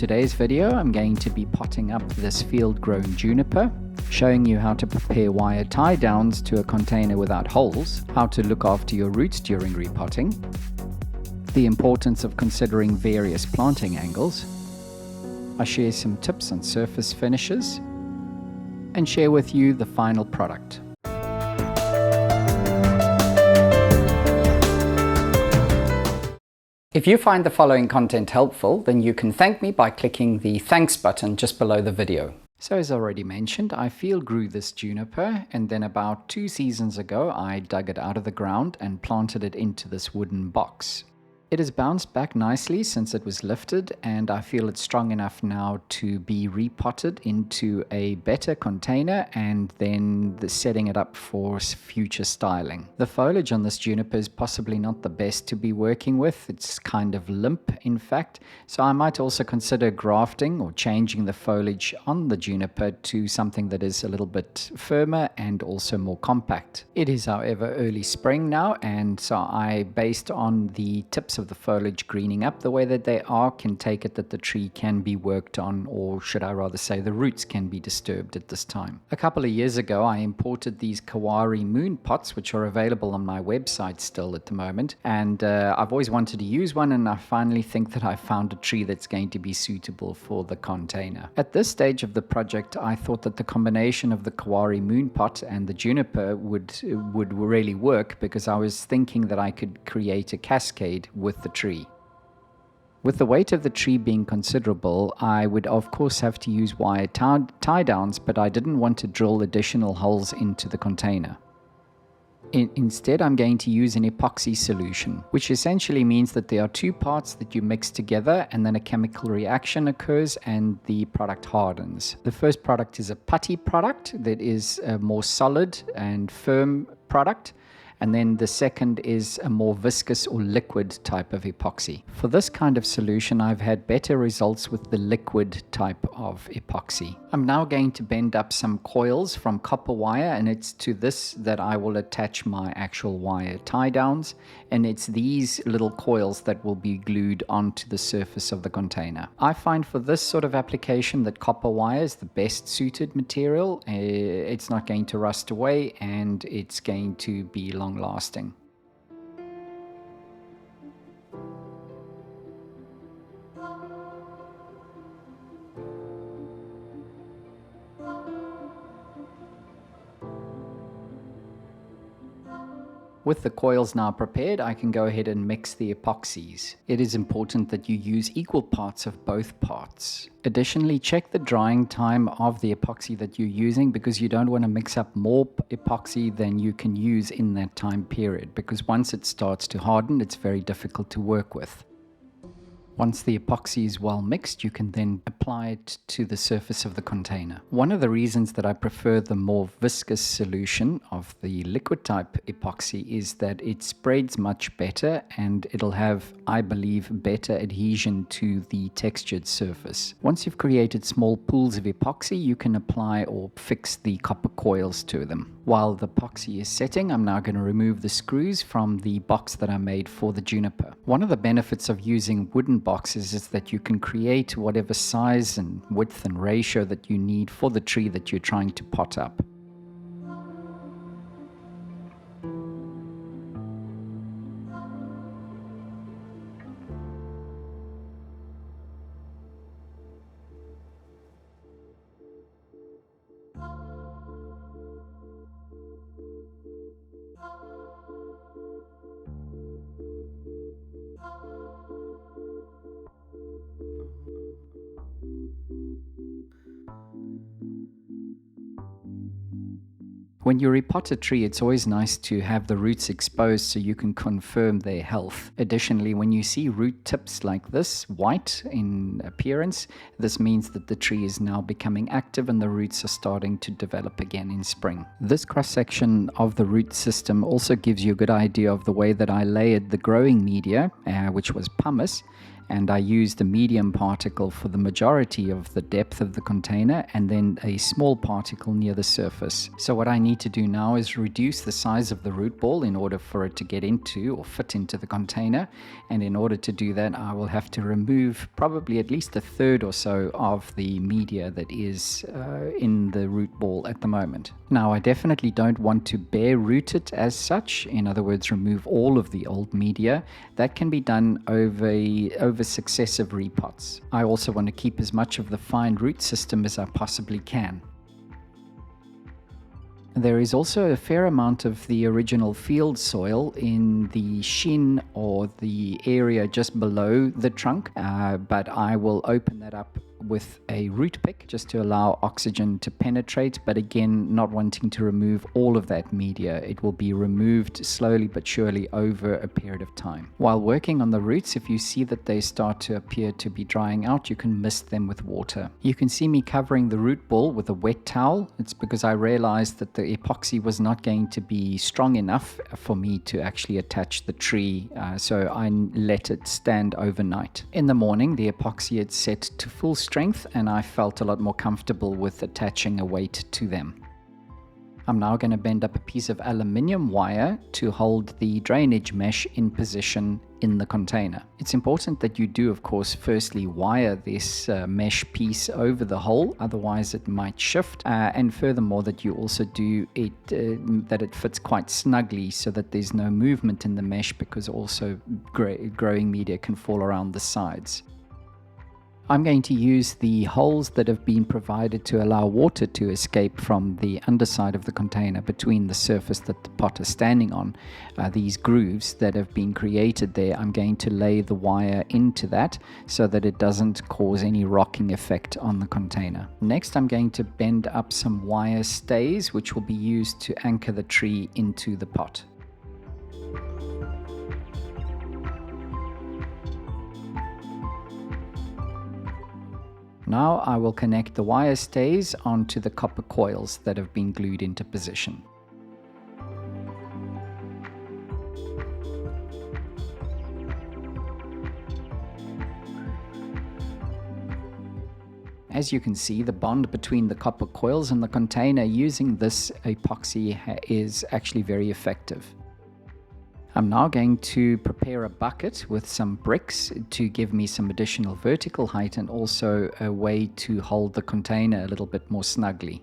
today's video, I'm going to be potting up this field-grown juniper, showing you how to prepare wire tie downs to a container without holes, how to look after your roots during repotting, the importance of considering various planting angles. I share some tips on surface finishes, and share with you the final product. If you find the following content helpful, then you can thank me by clicking the thanks button just below the video. So as already mentioned, I field grew this juniper, and then about 2 seasons ago I dug it out of the ground and planted it into this wooden box. It has bounced back nicely since it was lifted, and I feel it's strong enough now to be repotted into a better container and then setting it up for future styling. The foliage on this juniper is possibly not the best to be working with. It's kind of limp, in fact, so I might also consider grafting or changing the foliage on the juniper to something that is a little bit firmer and also more compact. It is, however, early spring now, and so I, based on the tips of the foliage greening up the way that they are, can take it that the tree can be worked on, or should I rather say the roots can be disturbed at this time. A couple of years ago I imported these Kawari Moon pots, which are available on my website still at the moment, and I've always wanted to use one, and I finally think that I found a tree that's going to be suitable for the container. At this stage of the project I thought that the combination of the Kawari Moon pot and the juniper would really work, because I was thinking that I could create a cascade with the tree. With the weight of the tree being considerable, I would of course have to use wire tie downs, but I didn't want to drill additional holes into the container. Instead, I'm going to use an epoxy solution, which essentially means that there are 2 parts that you mix together, and then a chemical reaction occurs and the product hardens. The first product is a putty product that is a more solid and firm product, and then the second is a more viscous or liquid type of epoxy. For this kind of solution, I've had better results with the liquid type of epoxy. I'm now going to bend up some coils from copper wire, and it's to this that I will attach my actual wire tie downs, and it's these little coils that will be glued onto the surface of the container. I find for this sort of application that copper wire is the best suited material. It's not going to rust away, and it's going to be long lasting. With the coils now prepared, I can go ahead and mix the epoxies. It is important that you use equal parts of both parts. Additionally, check the drying time of the epoxy that you're using, because you don't want to mix up more epoxy than you can use in that time period, because once it starts to harden, it's very difficult to work with. Once the epoxy is well mixed, you can then apply it to the surface of the container. One of the reasons that I prefer the more viscous solution of the liquid type epoxy is that it spreads much better, and it'll have, I believe, better adhesion to the textured surface. Once you've created small pools of epoxy, you can apply or fix the copper coils to them. While the epoxy is setting, I'm now going to remove the screws from the box that I made for the juniper. One of the benefits of using wooden boxes is that you can create whatever size and width and ratio that you need for the tree that you're trying to pot up. When you repot a tree, it's always nice to have the roots exposed so you can confirm their health. Additionally, when you see root tips like this, white in appearance, this means that the tree is now becoming active and the roots are starting to develop again in spring. This cross-section of the root system also gives you a good idea of the way that I layered the growing media, which was pumice, and I used a medium particle for the majority of the depth of the container and then a small particle near the surface. So what I need to do now is reduce the size of the root ball in order for it to get into or fit into the container, and in order to do that I will have to remove probably at least a third or so of the media that is in the root ball at the moment. Now I definitely don't want to bare root it as such, in other words remove all of the old media. That can be done over successive repots. I also want to keep as much of the fine root system as I possibly can. There is also a fair amount of the original field soil in the shin or the area just below the trunk, but I will open that up with a root pick just to allow oxygen to penetrate, but again not wanting to remove all of that media. It will be removed slowly but surely over a period of time. While working on the roots, if you see that they start to appear to be drying out, you can mist them with water. You can see me covering the root ball with a wet towel. It's because I realized that the epoxy was not going to be strong enough for me to actually attach the tree, so I let it stand overnight. In the morning the epoxy had set to full strength and I felt a lot more comfortable with attaching a weight to them. I'm now going to bend up a piece of aluminium wire to hold the drainage mesh in position in the container. It's important that you do, of course, firstly wire this mesh piece over the hole, otherwise it might shift, and furthermore that you also do it that it fits quite snugly so that there's no movement in the mesh, because also growing media can fall around the sides. I'm going to use the holes that have been provided to allow water to escape from the underside of the container between the surface that the pot is standing on. These grooves that have been created there, I'm going to lay the wire into that so that it doesn't cause any rocking effect on the container. Next, I'm going to bend up some wire stays which will be used to anchor the tree into the pot. Now I will connect the wire stays onto the copper coils that have been glued into position. As you can see, the bond between the copper coils and the container using this epoxy is actually very effective. I'm now going to prepare a bucket with some bricks to give me some additional vertical height and also a way to hold the container a little bit more snugly.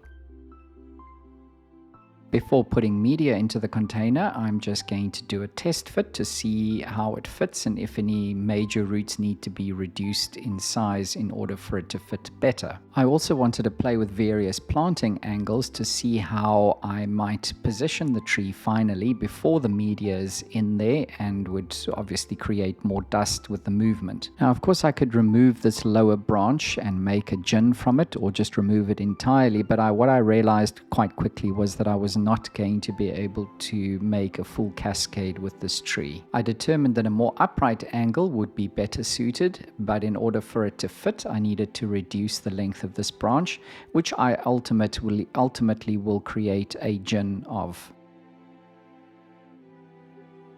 Before putting media into the container, I'm just going to do a test fit to see how it fits and if any major roots need to be reduced in size in order for it to fit better. I also wanted to play with various planting angles to see how I might position the tree finally before the media is in there, and would obviously create more dust with the movement. Now, of course, I could remove this lower branch and make a gin from it, or just remove it entirely, but what I realized quite quickly was that I was not going to be able to make a full cascade with this tree. I determined that a more upright angle would be better suited, but in order for it to fit, I needed to reduce the length of this branch, which I ultimately will create a gin of.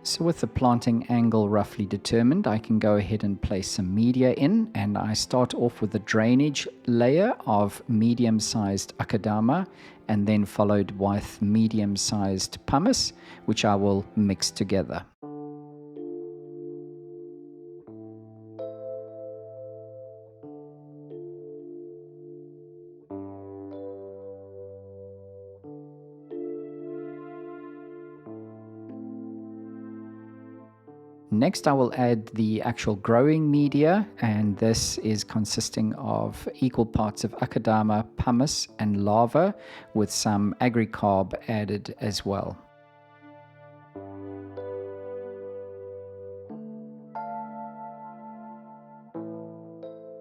So with the planting angle roughly determined, I can go ahead and place some media in, and I start off with a drainage layer of medium-sized akadama, and then followed with medium-sized pumice, which I will mix together. Next, I will add the actual growing media, and this is consisting of equal parts of akadama, pumice, and lava, with some agricarb added as well.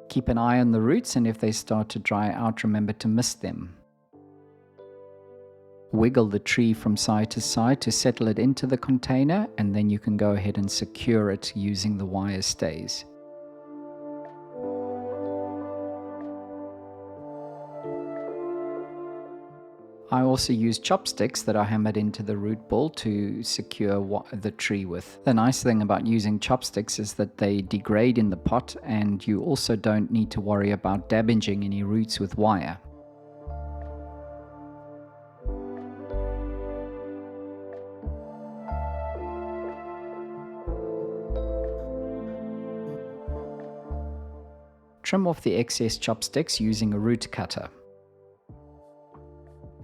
Keep an eye on the roots, and if they start to dry out, remember to mist them. Wiggle the tree from side to side to settle it into the container, and then you can go ahead and secure it using the wire stays. I also use chopsticks that I hammered into the root ball to secure the tree with. The nice thing about using chopsticks is that they degrade in the pot, and you also don't need to worry about damaging any roots with wire. Trim off the excess chopsticks using a root cutter.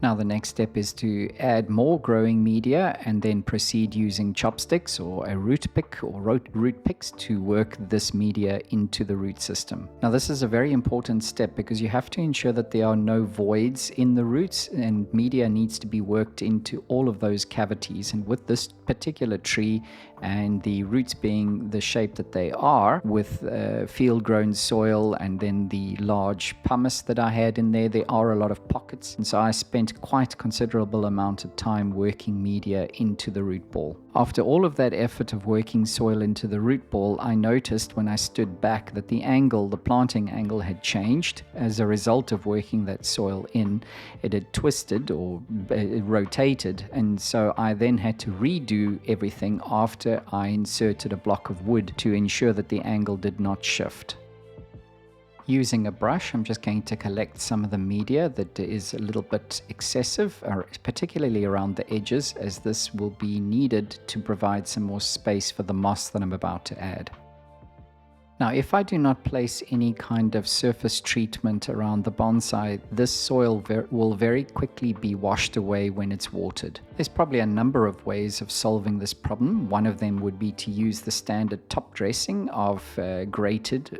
Now the next step is to add more growing media and then proceed using chopsticks or a root pick or root picks to work this media into the root system. Now this is a very important step because you have to ensure that there are no voids in the roots, and media needs to be worked into all of those cavities. And with this particular tree and the roots being the shape that they are, with field grown soil and then the large pumice that I had in there, there are a lot of pockets, and so I spent quite considerable amount of time working media into the root ball. After all of that effort of working soil into the root ball, I noticed when I stood back that the planting angle had changed as a result of working that soil in. It had twisted or rotated, and so I then had to redo everything after I inserted a block of wood to ensure that the angle did not shift. Using a brush, I'm just going to collect some of the media that is a little bit excessive, particularly around the edges, as this will be needed to provide some more space for the moss that I'm about to add. Now, if I do not place any kind of surface treatment around the bonsai, this soil will very quickly be washed away when it's watered. There's probably a number of ways of solving this problem. One of them would be to use the standard top dressing of grated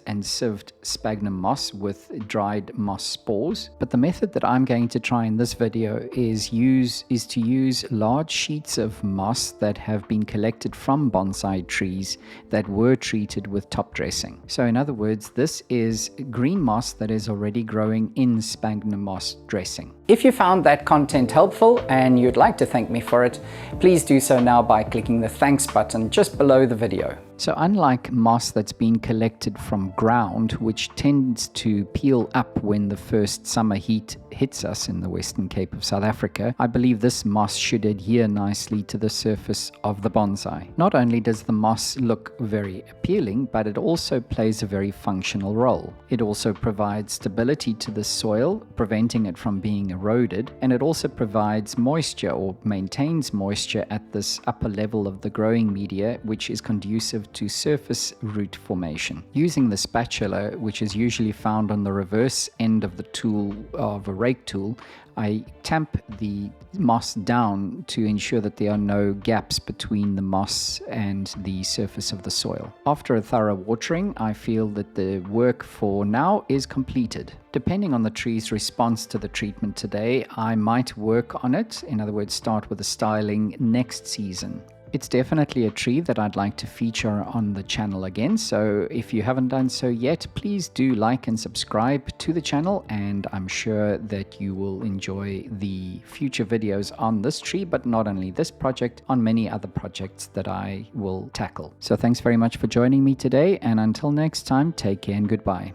and sieved sphagnum moss with dried moss spores. But the method that I'm going to try in this video is to use large sheets of moss that have been collected from bonsai trees that were treated with top dressing. So in other words, this is green moss that is already growing in sphagnum moss dressing. If you found that content helpful and you'd like to thank me for it, please do so now by clicking the thanks button just below the video. So unlike moss that's been collected from ground, which tends to peel up when the first summer heat hits us in the Western Cape of South Africa, I believe this moss should adhere nicely to the surface of the bonsai. Not only does the moss look very appealing, but it also plays a very functional role. It also provides stability to the soil, preventing it from being eroded, and it also provides moisture or maintains moisture at this upper level of the growing media, which is conducive to surface root formation. Using the spatula, which is usually found on the reverse end of the tool of a rake tool, I tamp the moss down to ensure that there are no gaps between the moss and the surface of the soil. After a thorough watering, I feel that the work for now is completed. Depending on the tree's response to the treatment today, I might work on it, in other words, start with the styling next season. It's definitely a tree that I'd like to feature on the channel again, so if you haven't done so yet, please do like and subscribe to the channel, and I'm sure that you will enjoy the future videos on this tree, but not only this project, on many other projects that I will tackle. So thanks very much for joining me today, and until next time, take care and goodbye.